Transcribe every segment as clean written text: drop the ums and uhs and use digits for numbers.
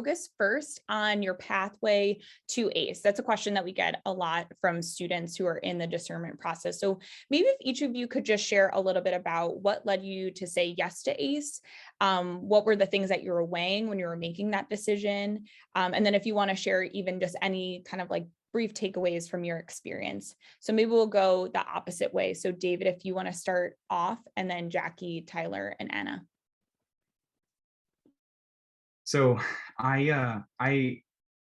focus first on your pathway to ACE. That's a question that we get a lot from students who are in the discernment process. So maybe if each of you could just share a little bit about what led you to say yes to ACE, what were the things that you were weighing when you were making that decision, and then if you want to share even just any kind of like brief takeaways from your experience. So maybe we'll go the opposite way. So David, if you want to start off, and then Jackie, Tyler, and Anna. So I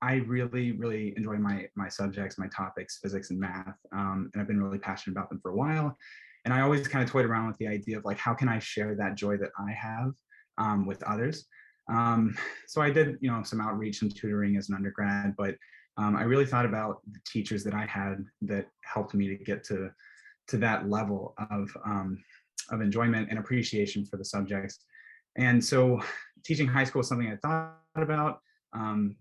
really enjoy my subjects, my topics, physics and math, and I've been really passionate about them for a while. And I always kind of toyed around with the idea of like, how can I share that joy that I have with others? So I did, some outreach and tutoring as an undergrad, but I really thought about the teachers that I had that helped me to get to that level of enjoyment and appreciation for the subjects. And so teaching high school is something I thought about,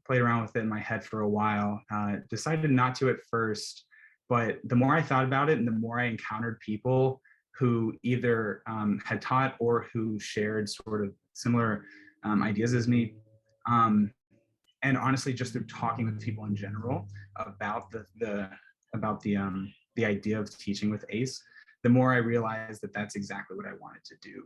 played around with it in my head for a while, decided not to at first, but the more I thought about it and the more I encountered people who either had taught or who shared sort of similar ideas as me, and honestly, just through talking with people in general about the idea of teaching with ACE, the more I realized that that's exactly what I wanted to do.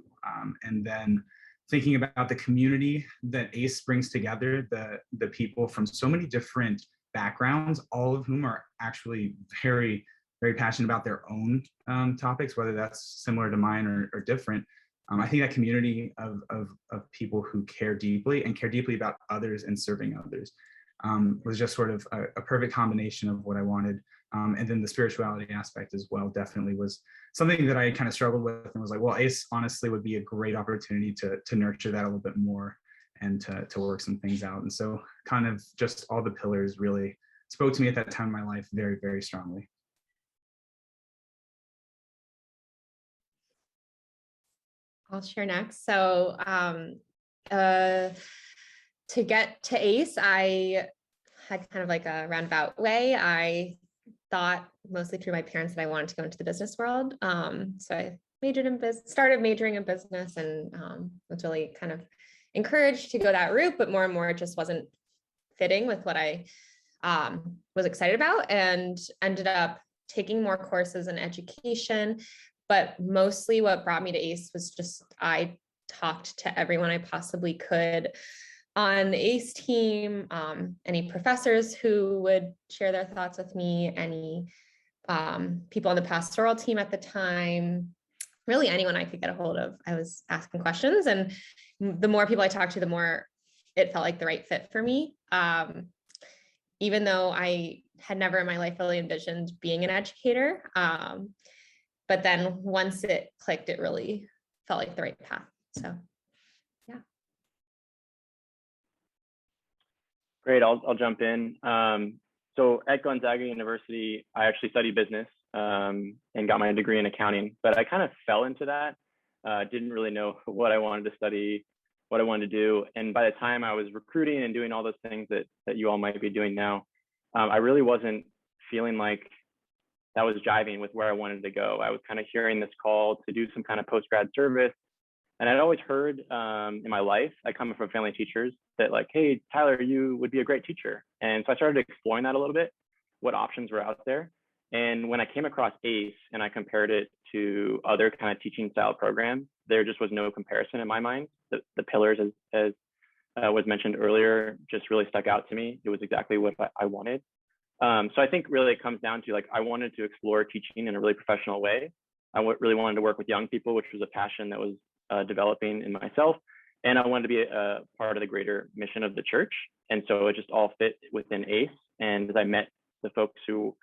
And then thinking about the community that ACE brings together, the people from so many different backgrounds, all of whom are actually very, very passionate about their own topics, whether that's similar to mine or different. I think that community of people who care deeply about others and serving others was just sort of a perfect combination of what I wanted. And then the spirituality aspect as well definitely was something that I kind of struggled with and was like, well, ACE honestly would be a great opportunity to nurture that a little bit more and to work some things out. And so kind of just all the pillars really spoke to me at that time in my life very, very strongly. I'll share next. So to get to ACE, I had kind of like a roundabout way. I thought mostly through my parents that I wanted to go into the business world. So I started majoring in business, and was really kind of encouraged to go that route, but more and more it just wasn't fitting with what I was excited about, and ended up taking more courses in education. But mostly what brought me to ACE was just, I talked to everyone I possibly could on the ACE team, any professors who would share their thoughts with me, any people on the pastoral team at the time, really anyone I could get a hold of. I was asking questions, and the more people I talked to, the more it felt like the right fit for me. Even though I had never in my life really envisioned being an educator. But then once it clicked, it really felt like the right path. So, yeah. Great, I'll jump in. So at Gonzaga University, I actually studied business and got my degree in accounting, but I kind of fell into that. Didn't really know what I wanted to study, what I wanted to do. And by the time I was recruiting and doing all those things that you all might be doing now, I really wasn't feeling like that was jiving with where I wanted to go. I was kind of hearing this call to do some kind of post-grad service. And I'd always heard in my life, I come from family teachers, that like, hey, Tyler, you would be a great teacher. And so I started exploring that a little bit, what options were out there. And when I came across ACE and I compared it to other kind of teaching style programs, there just was no comparison in my mind. The pillars, as was mentioned earlier, just really stuck out to me. It was exactly what I wanted. So I think really it comes down to like, I wanted to explore teaching in a really professional way. I really wanted to work with young people, which was a passion that was developing in myself. And I wanted to be a part of the greater mission of the church. And so it just all fit within ACE. And as I met the folks who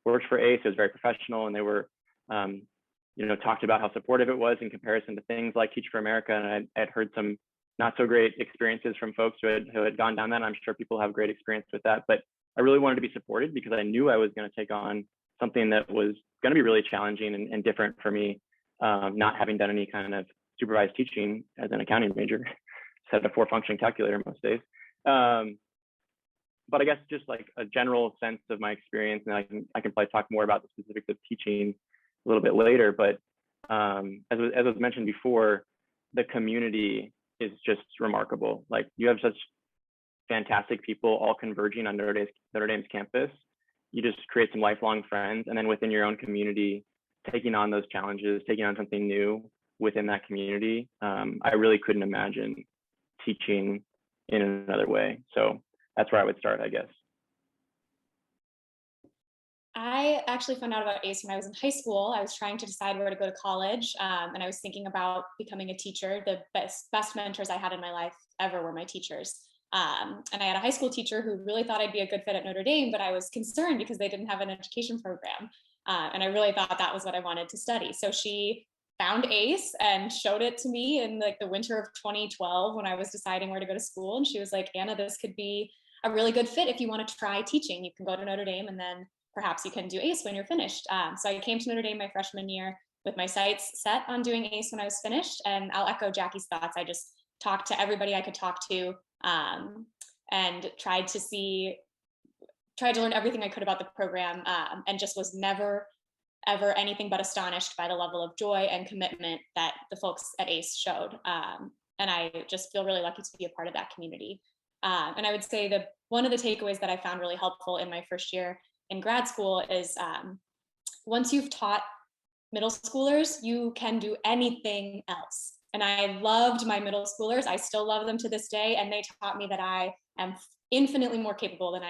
worked for ACE, it was very professional, and they were, talked about how supportive it was in comparison to things like Teach for America. And I had heard some not so great experiences from folks who had gone down that. And I'm sure people have great experience with that, but I really wanted to be supported because I knew I was going to take on something that was going to be really challenging and different for me, not having done any kind of supervised teaching as an accounting major. Just had a 4-function calculator most days. But I guess just like a general sense of my experience, and I can probably talk more about the specifics of teaching a little bit later. But as was mentioned before, the community is just remarkable. Like, you have such fantastic people all converging on Notre Dame's campus, you just create some lifelong friends. And then within your own community, taking on those challenges, taking on something new within that community, I really couldn't imagine teaching in another way. So that's where I would start, I guess. I actually found out about ACE when I was in high school. I was trying to decide where to go to college, and I was thinking about becoming a teacher. The best mentors I had in my life ever were my teachers. And I had a high school teacher who really thought I'd be a good fit at Notre Dame, but I was concerned because they didn't have an education program. And I really thought that was what I wanted to study. So she found ACE and showed it to me in like the winter of 2012 when I was deciding where to go to school. And she was like, Anna, this could be a really good fit if you want to try teaching. You can go to Notre Dame and then perhaps you can do ACE when you're finished. So I came to Notre Dame my freshman year with my sights set on doing ACE when I was finished. And I'll echo Jackie's thoughts. I just talked to everybody I could talk to, and tried to learn everything I could about the program, and just was never, ever anything but astonished by the level of joy and commitment that the folks at ACE showed. And I just feel really lucky to be a part of that community. And I would say that one of the takeaways that I found really helpful in my first year in grad school is, once you've taught middle schoolers, you can do anything else. And I loved my middle schoolers. I still love them to this day. And they taught me that I am infinitely more capable than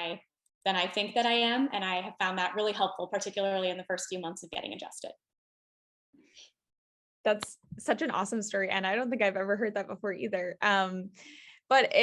I think that I am. And I have found that really helpful, particularly in the first few months of getting adjusted. That's such an awesome story. And I don't think I've ever heard that before either. But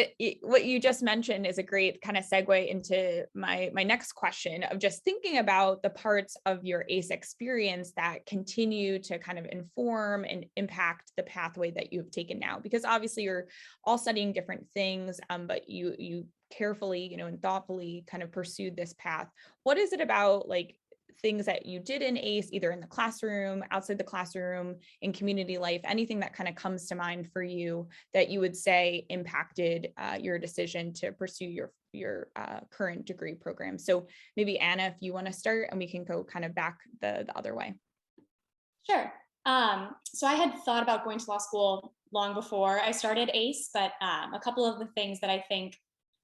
what you just mentioned is a great kind of segue into my next question of just thinking about the parts of your ACE experience that continue to kind of inform and impact the pathway that you have taken now, because obviously you're all studying different things, but you carefully, and thoughtfully kind of pursued this path. What is it about like things that you did in ACE, either in the classroom, outside the classroom, in community life, anything that kind of comes to mind for you that you would say impacted your decision to pursue your current degree program? So maybe Anna, if you want to start, and we can go kind of back the other way. Sure. So I had thought about going to law school long before I started ACE, but a couple of the things that I think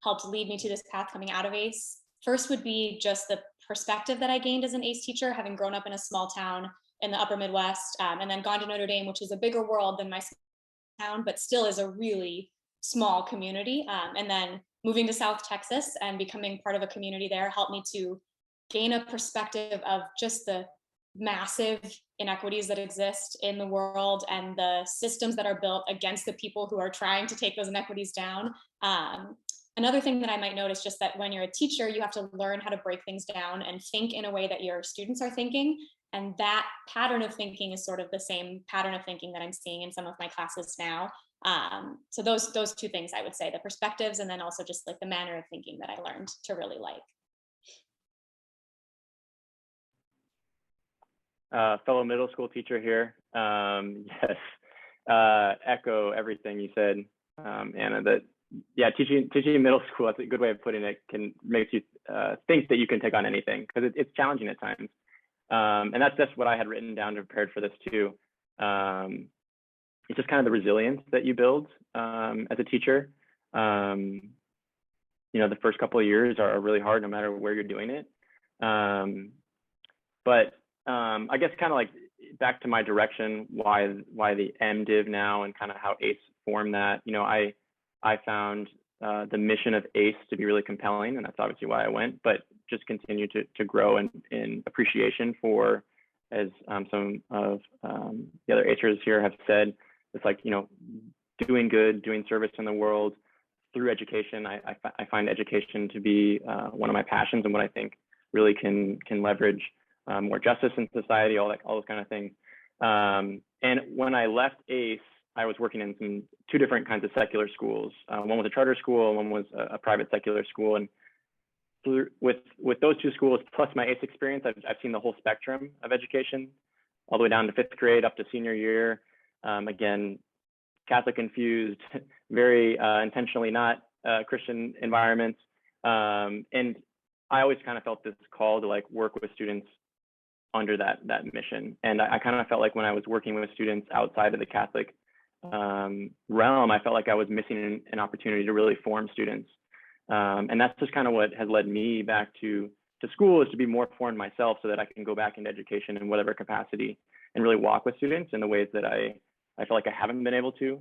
helped lead me to this path coming out of ACE, first would be just the perspective that I gained as an ACE teacher, having grown up in a small town in the upper Midwest, and then gone to Notre Dame, which is a bigger world than my town, but still is a really small community. And then moving to South Texas and becoming part of a community there helped me to gain a perspective of just the massive inequities that exist in the world and the systems that are built against the people who are trying to take those inequities down. Another thing that I might notice, just that when you're a teacher, you have to learn how to break things down and think in a way that your students are thinking. And that pattern of thinking is sort of the same pattern of thinking that I'm seeing in some of my classes now. So those two things I would say, the perspectives, and then also just like the manner of thinking that I learned to really like. Fellow middle school teacher here. Yes, echo everything you said, Anna, that yeah, teaching middle school, that's a good way of putting it, can make you think that you can take on anything, because it's challenging at times. And that's what I had written down and prepared for this too. It's just kind of the resilience that you build as a teacher. The first couple of years are really hard no matter where you're doing it. But I guess kind of like back to my direction, why the MDiv now, and kind of how ACE formed that. I found the mission of ACE to be really compelling, and that's obviously why I went, but just continue to grow in appreciation for, as some of the other ACErs here have said, it's like, doing good, doing service in the world through education. I find education to be one of my passions, and what I think really can leverage more justice in society, all those kind of things. And when I left ACE, I was working in two different kinds of secular schools. One was a charter school, and one was a private secular school. And with those two schools, plus my ACE experience, I've seen the whole spectrum of education, all the way down to 5th grade up to senior year. Again, Catholic infused, very intentionally not Christian environments. And I always kind of felt this call to like work with students under that mission. And I kind of felt like when I was working with students outside of the Catholic realm, I felt like I was missing an opportunity to really form students. And that's just kind of what has led me back to school, is to be more informed myself so that I can go back into education in whatever capacity and really walk with students in the ways that I feel like I haven't been able to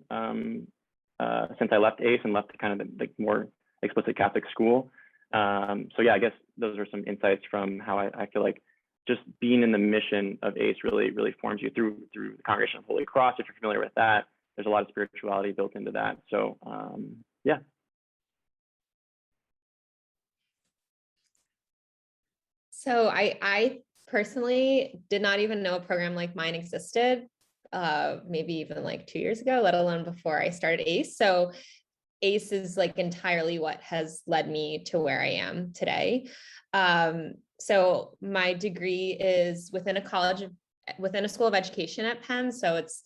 since I left ACE and left kind of the more explicit Catholic school. So yeah, I guess those are some insights from how I feel like just being in the mission of ACE really forms you through the Congregation of Holy Cross. If you're familiar with that, there's a lot of spirituality built into that. So yeah. So I personally did not even know a program like mine existed, maybe even like 2 years ago, let alone before I started ACE. So ACE is like entirely what has led me to where I am today. So my degree is within a school of education at Penn. So it's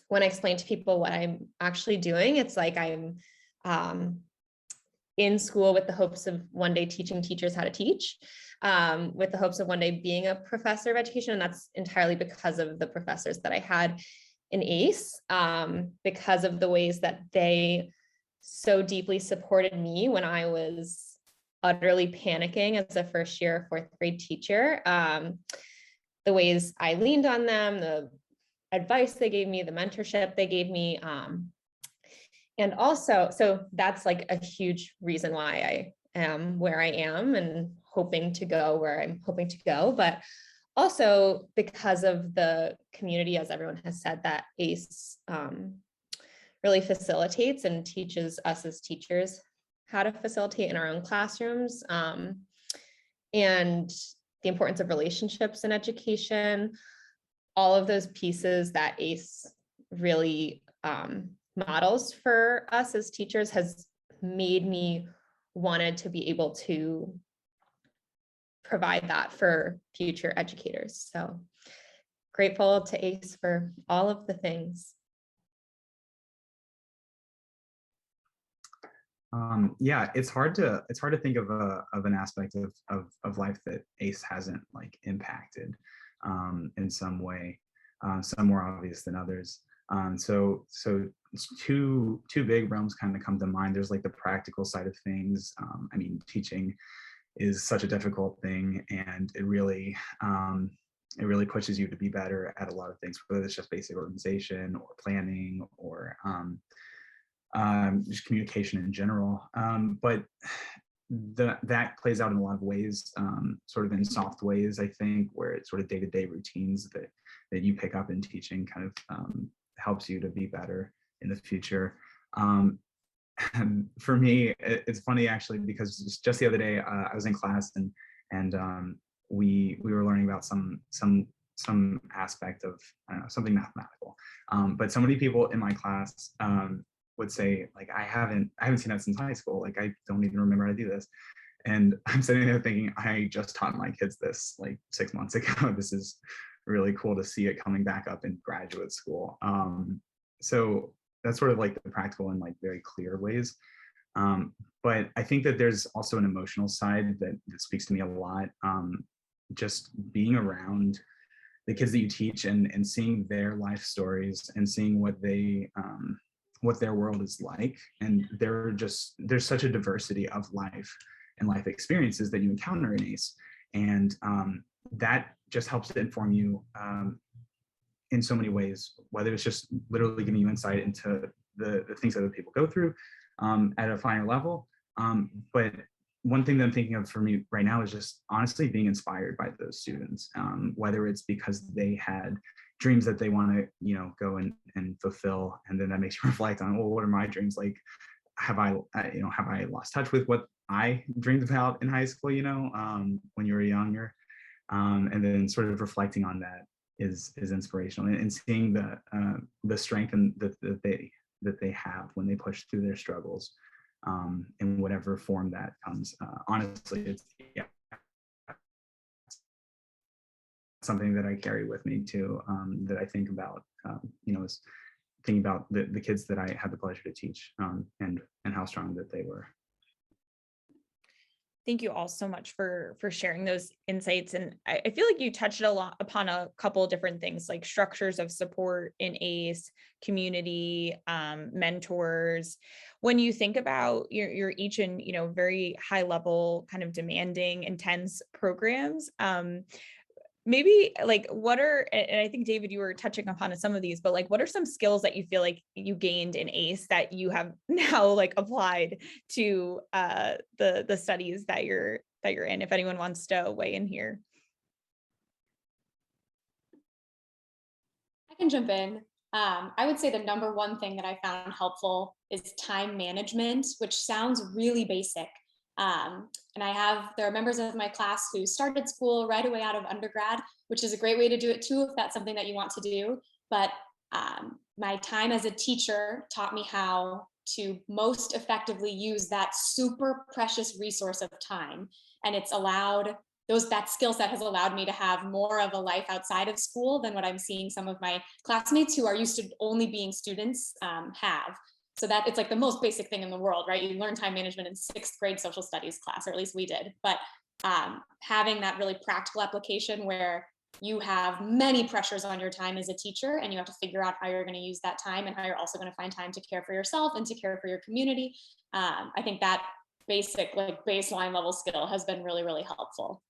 when I explain to people what I'm actually doing, it's like I'm in school with the hopes of one day teaching teachers how to teach, with the hopes of one day being a professor of education. And that's entirely because of the professors that I had in ACE, because of the ways that they so deeply supported me when I was utterly panicking as a first year, fourth grade teacher. The ways I leaned on them, the advice they gave me, the mentorship they gave me. And also, so that's like a huge reason why I am where I am and hoping to go where I'm hoping to go. But also because of the community, as everyone has said, that ACE really facilitates and teaches us as teachers how to facilitate in our own classrooms, and the importance of relationships in education, all of those pieces that ACE really models for us as teachers has made me wanted to be able to provide that for future educators. So grateful to ACE for all of the things. Yeah, it's hard to think of an aspect of life that ACE hasn't like impacted in some way, some more obvious than others. So two big realms kind of come to mind. There's like the practical side of things. I mean, teaching is such a difficult thing, and it really pushes you to be better at a lot of things, whether it's just basic organization or planning or just communication in general. But that plays out in a lot of ways, sort of in soft ways, I think, where it's sort of day-to-day routines that you pick up in teaching kind of helps you to be better in the future. And for me, it's funny actually, because just the other day I was in class and we were learning about some aspect of, I don't know, something mathematical. But so many people in my class would say, like, I haven't seen that since high school. Like, I don't even remember how to do this. And I'm sitting there thinking, I just taught my kids this like 6 months ago. This is really cool to see it coming back up in graduate school. So that's sort of like the practical and like very clear ways. But I think that there's also an emotional side that speaks to me a lot. Just being around the kids that you teach and seeing their life stories and seeing what their world is like. And there's such a diversity of life and life experiences that you encounter in ACE. And that just helps to inform you in so many ways, whether it's just literally giving you insight into the things that other people go through at a finer level. But one thing that I'm thinking of for me right now is just honestly being inspired by those students, whether it's because they had dreams that they want to, go and fulfill. And then that makes you reflect on, well, what are my dreams? Like, have I lost touch with what I dreamed about in high school, when you were younger? And then sort of reflecting on that is inspirational, and seeing the strength and that they have when they push through their struggles, in whatever form that comes. Honestly, it's something that I carry with me too, that I think about, is thinking about the kids that I had the pleasure to teach, and how strong that they were. Thank you all so much for sharing those insights. And I feel like you touched a lot upon a couple of different things, like structures of support in ACE, community, mentors. When you think about you're each in, very high level, kind of demanding, intense programs, maybe like what are, and I think David, you were touching upon some of these, but like what are some skills that you feel like you gained in ACE that you have now like applied to the studies that you're in, if anyone wants to weigh in here? I can jump in. I would say the number one thing that I found helpful is time management, which sounds really basic. And there are members of my class who started school right away out of undergrad, which is a great way to do it too, if that's something that you want to do. But my time as a teacher taught me how to most effectively use that super precious resource of time. And it's allowed that skill set has allowed me to have more of a life outside of school than what I'm seeing some of my classmates who are used to only being students have. So that it's like the most basic thing in the world, right? You learn time management in 6th grade social studies class, or at least we did. But having that really practical application where you have many pressures on your time as a teacher, and you have to figure out how you're going to use that time and how you're also going to find time to care for yourself and to care for your community. I think that basic, like baseline level skill has been really, really helpful.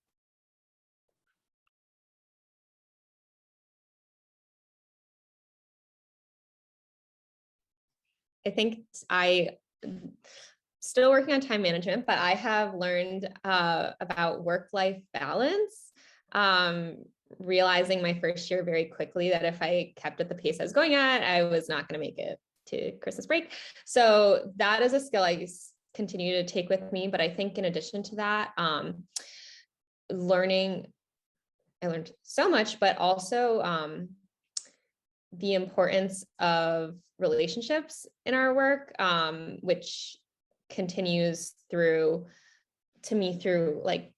I think I still working on time management, but I have learned about work-life balance, realizing my first year very quickly that if I kept at the pace I was going at, I was not going to make it to Christmas break. So that is a skill I continue to take with me. But I think in addition to that, I learned so much, but also the importance of relationships in our work, which continues through like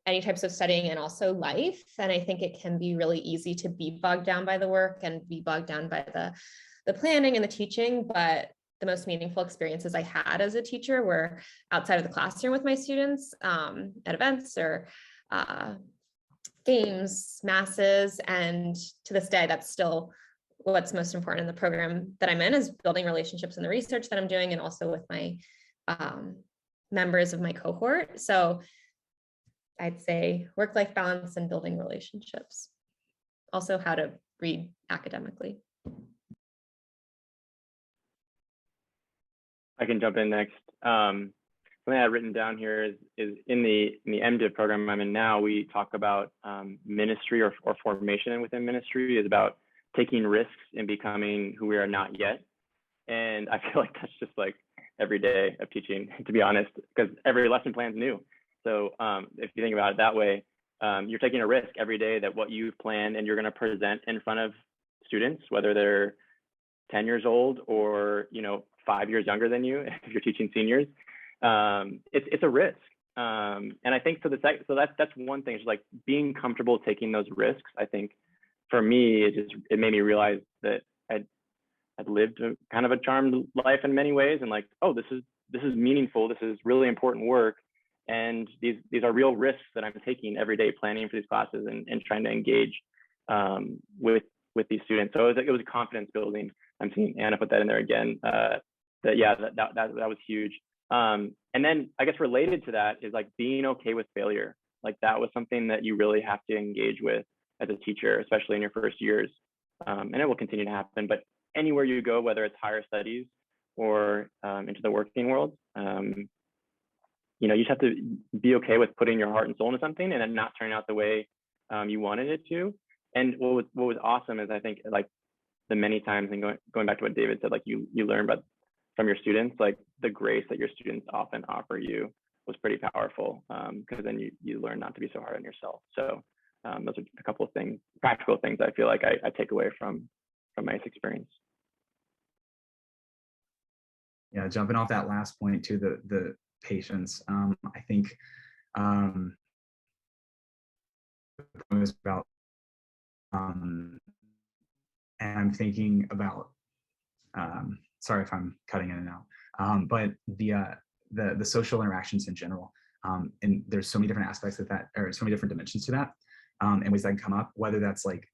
any types of studying and also life. And I think it can be really easy to be bogged down by the work and be bogged down by the planning and the teaching. But the most meaningful experiences I had as a teacher were outside of the classroom with my students, at events or games, masses. And to this day, that's still what's most important in the program that I'm in, is building relationships in the research that I'm doing, and also with my members of my cohort. So I'd say work-life balance and building relationships. Also how to read academically. I can jump in next. Something I had written down here is in the MDiv program I'm in now, we talk about ministry or formation within ministry is about taking risks and becoming who we are not yet. And I feel like that's just like every day of teaching, to be honest, because every lesson plan is new. So if you think about it that way, you're taking a risk every day that what you've planned and you're going to present in front of students, whether they're 10 years old or 5 years younger than you, if you're teaching seniors, it's a risk. And I think so that's one thing, is like being comfortable taking those risks. I think for me, it made me realize that I'd lived kind of a charmed life in many ways, and like, oh, this is meaningful. This is really important work, and these are real risks that I'm taking every day, planning for these classes and trying to engage with these students. So it was confidence building. I'm seeing Anna put that in there again. That was huge. And then I guess related to that is like being okay with failure. Like that was something that you really have to engage with as a teacher, especially in your first years. And it will continue to happen, but anywhere you go, whether it's higher studies or into the working world, you just have to be okay with putting your heart and soul into something and then not turning out the way you wanted it to. And what was awesome is I think like the many times, and going back to what David said, like you learn from your students, like the grace that your students often offer you was pretty powerful, because then you learn not to be so hard on yourself. So those are a couple of things, practical things I feel like I take away from my experience. Yeah, jumping off that last point to the patience, I think it was about, and I'm thinking about, sorry if I'm cutting in and out, but the social interactions in general. And there's so many different aspects of that, or so many different dimensions to that, and ways that can come up, whether that's like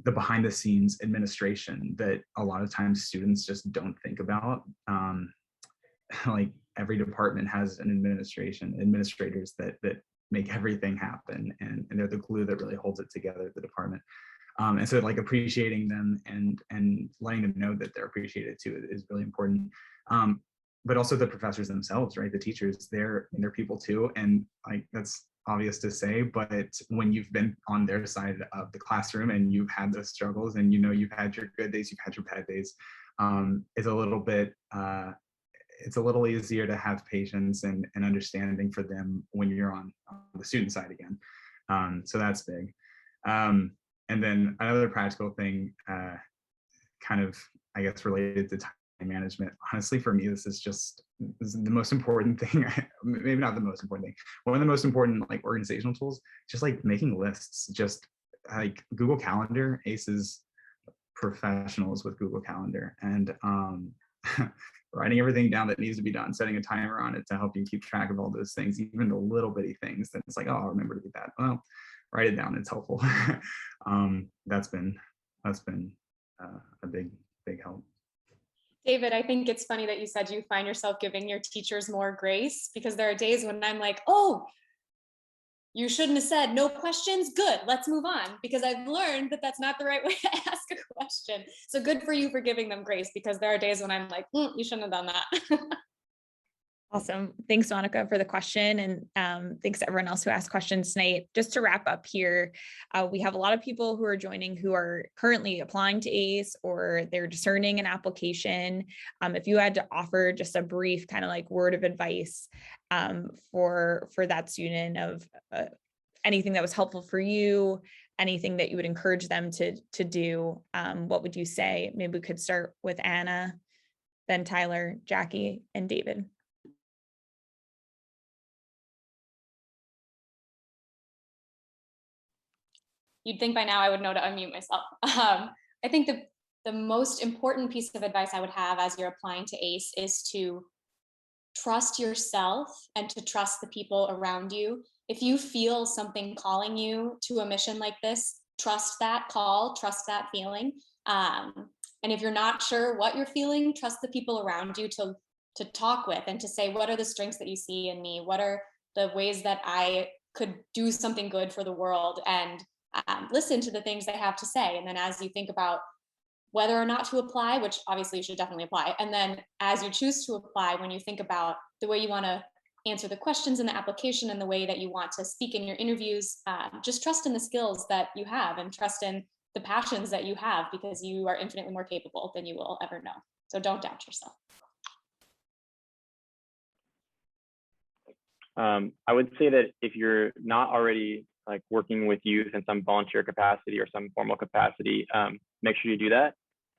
the behind the scenes administration that a lot of times students just don't think about. Like every department has an administrators that make everything happen, and they're the glue that really holds it together, the department. And so like appreciating them and letting them know that they're appreciated too is really important. But also the professors themselves, right? The teachers, they're people too. And like, that's obvious to say, but when you've been on their side of the classroom and you've had those struggles and you've had your good days, you've had your bad days, it's a little bit, it's a little easier to have patience and understanding for them when you're on the student side again. So that's big. And then another practical thing, kind of, I guess, related to time management. Honestly, for me, this is the most important thing. Maybe not the most important thing. One of the most important like organizational tools, just like making lists. Just like Google Calendar, Ace is professionals with Google Calendar, and writing everything down that needs to be done, setting a timer on it to help you keep track of all those things, even the little bitty things. That it's like, oh, I'll remember to do that. Well, write it down. It's helpful. That's been a big help. David, I think it's funny that you said you find yourself giving your teachers more grace, because there are days when I'm like, oh, you shouldn't have said no questions. Good, let's move on, because I've learned that that's not the right way to ask a question. So good for you for giving them grace, because there are days when I'm like, you shouldn't have done that. Awesome. Thanks, Monica, for the question. And thanks to everyone else who asked questions tonight. Just to wrap up here, we have a lot of people who are joining who are currently applying to ACE, or they're discerning an application. If you had to offer just a brief kind of like word of advice for that student of anything that was helpful for you, anything that you would encourage them to do, what would you say? Maybe we could start with Anna, then Tyler, Jackie, and David. You'd think by now I would know to unmute myself. I think the most important piece of advice I would have as you're applying to ACE is to trust yourself and to trust the people around you. If you feel something calling you to a mission like this, trust that call, trust that feeling. And if you're not sure what you're feeling, trust the people around you to talk with and to say, what are the strengths that you see in me? What are the ways that I could do something good for the world? And listen to the things they have to say. And then as you think about whether or not to apply, which obviously you should definitely apply, and then as you choose to apply, when you think about the way you want to answer the questions in the application and the way that you want to speak in your interviews, just trust in the skills that you have and trust in the passions that you have, because you are infinitely more capable than you will ever know. So don't doubt yourself. I would say that if you're not already like working with youth in some volunteer capacity or some formal capacity, make sure you do that,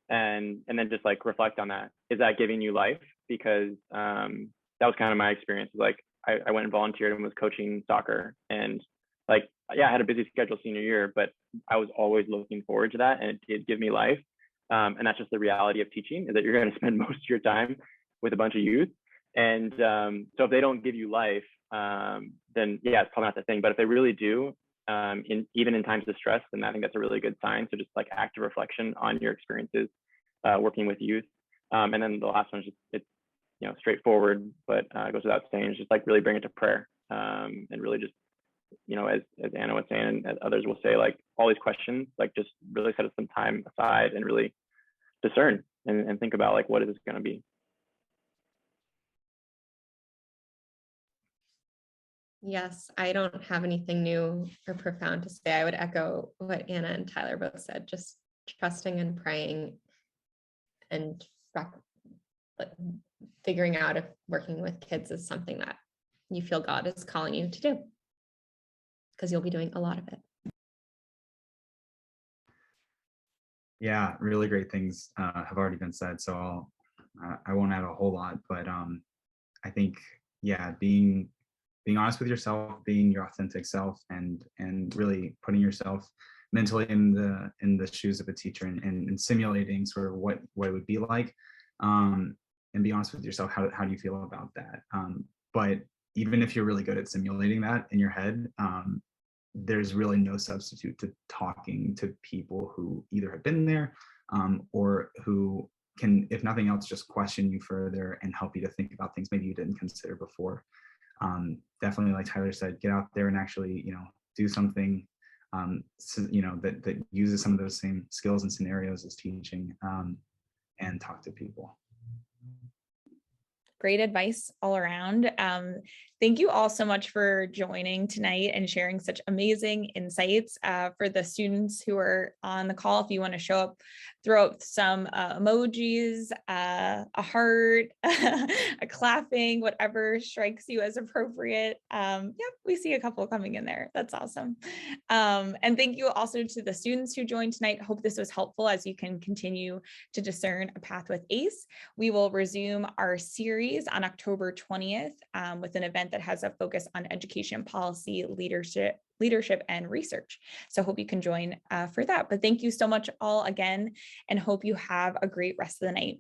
and then just like reflect on that. Is that giving you life? Because that was kind of my experience. Like I went and volunteered and was coaching soccer, and like, yeah, I had a busy schedule senior year, but I was always looking forward to that, and it did give me life. And that's just the reality of teaching, is that you're going to spend most of your time with a bunch of youth. And so if they don't give you life, then yeah, it's probably not the thing. But if they really do, even in times of stress, then I think that's a really good sign. So just like active reflection on your experiences working with youth. And then the last one is just, it's straightforward, but it goes without saying, it's just like really bring it to prayer, and really just, as Anna was saying, and as others will say, like all these questions, like just really set some time aside and really discern and think about like, what is this going to be? Yes, I don't have anything new or profound to say. I would echo what Anna and Tyler both said, just trusting and praying and figuring out if working with kids is something that you feel God is calling you to do, because you'll be doing a lot of it. Yeah, really great things have already been said, so I won't add a whole lot, but I think, yeah, being honest with yourself, being your authentic self, and really putting yourself mentally in the shoes of a teacher, and simulating sort of what it would be like, and be honest with yourself. How do you feel about that? But even if you're really good at simulating that in your head, there's really no substitute to talking to people who either have been there or who can, if nothing else, just question you further and help you to think about things maybe you didn't consider before. Definitely, like Tyler said, get out there and actually, do something, that uses some of those same skills and scenarios as teaching, and talk to people. Great advice all around. Thank you all so much for joining tonight and sharing such amazing insights. For the students who are on the call, if you want to show up, throw up some emojis, a heart, a clapping, whatever strikes you as appropriate. Yep, we see a couple coming in there. That's awesome. And thank you also to the students who joined tonight. Hope this was helpful as you can continue to discern a path with ACE. We will resume our series on October 20th with an event that has a focus on education policy, leadership and research. So hope you can join for that. But thank you so much all again, and hope you have a great rest of the night.